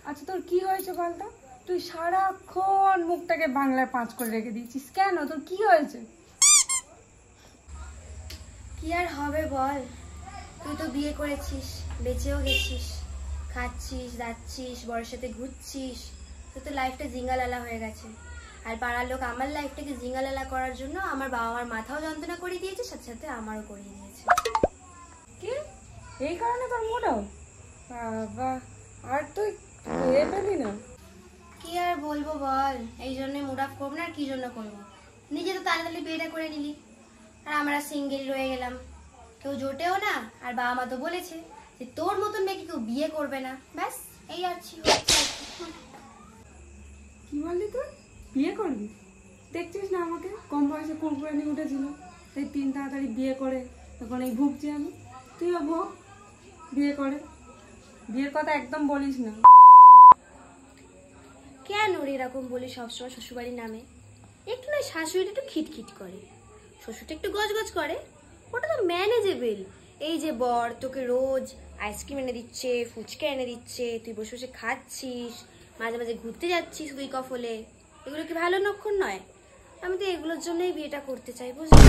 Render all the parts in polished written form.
আচ্ছা তোর কি হয়েছে বলতো? তুই সারাক্ষণ মুখটাকে বাংলায় পাঁচ করে রেখে দিয়েছিস কেন? তোর কি হয়েছে? কি আর হবে বল, তুই তো বিয়ে করেছিস, বেঁচেও গেছিস, খাচ্ছিস যাচ্ছিস, বড়ের সাথে ঘুরছিস, তোর তো লাইফটা জিঙ্গালালা হয়ে গেছে। আর পাড়ার লোক আমার লাইফটাকে জিঙ্গালালা করার জন্য আমার বাবা মার মাথাও যন্ত্রণা করে দিয়েছে, সাথে সাথে আমারও করিয়ে দিয়েছে। কি এই কারণে তোর মোটাও? বাবা, আর তুই পেলি না? কি আর বলবো বল, এই জন্য মুড অফ করবো না, আর কি জন্য করবো? নিজে তো তাড়াতাড়ি বিয়েটা করে নিলি, আর আমরা সিঙ্গেল রয়ে গেলাম, কেউ জোটেও না। আর বাবা মা তো বলেছে যে তোর মতন মেয়েকে কেউ বিয়ে করবে না, ব্যাস এই আছি। কি বললি তুই বিয়ে করবি? দেখছিস না আমাকে, কম বয়সে কুরকুরে নিয়ে উঠেছিল, সেই তাড়াতাড়ি বিয়ে করে তখন এই ভুগছি আমি। তুইও ভোগ, বিয়ে করে। বিয়ের কথা একদম বলিস না। কেন রে এরকম বলি সবসময় শ্বশুরবাড়ির নামে? একটু না শাশুড়িটা একটু খিটখিট করে, শ্বশুরটা একটু গজগজ করে, ওটা তো ম্যানেজেবল। এই যে বর তোকে রোজ আইসক্রিম এনে দিচ্ছে, ফুচকা এনে দিচ্ছে, তুই বসে বসে খাচ্ছিস, মাঝে মাঝে ঘুরতে যাচ্ছিস দুই কফলে, এগুলো কি ভালো লক্ষণ নয়? আমি তো এগুলোর জন্যই বিয়েটা করতে চাই, বুঝলি?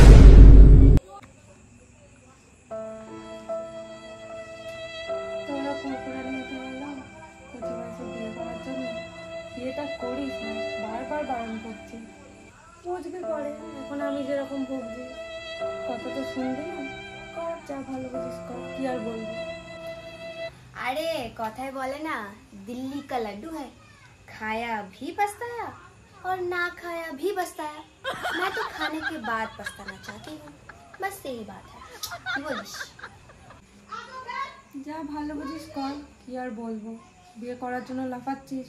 তোমরা কুরকুরে নিয়ে উঠে গেলাম কচি বয়সে বিয়ে করার জন্য। বিয়েটা করিস না, বারবার বারণ করছি। বুঝবি পরে, এখন আমি যেরকম ভুগছি। কথা তো শুনবি না, কর যা ভালো বুঝিস কর, কি আর বলবো। अरे কথায় বলে না, दिल्ली का लड्डू है, खाया भी पछताया और ना खाया भी पछताया। मैं तो खाने के बाद पछताना चाहती हूँ, बस यही बात है। কি বলিস? যা ভালো বুঝিস কর, কি আর বলবো। বিয়ে করার জন্য লাফাচ্ছিস,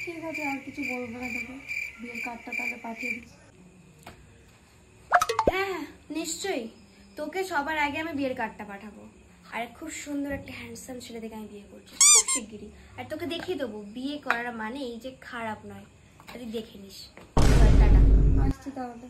ঠিক আছে আর কিছু বলবো না তোকে। বিয়ের কার্ডটা তাহলে পাঠিয়ে দিস। হ্যাঁ নিশ্চয়ই, তোকে সবার আগে আমি বিয়ের কার্ডটা পাঠাবো। আর খুব সুন্দর একটা হ্যান্ডসাম ছেলে দেখে আমি বিয়ে করছি খুব শিগগিরই। আর তোকে দেখিয়ে দেবো বিয়ে করার মানে এই যে খারাপ নয়, তুই দেখে নিস। টাটা। আসছি তাহলে।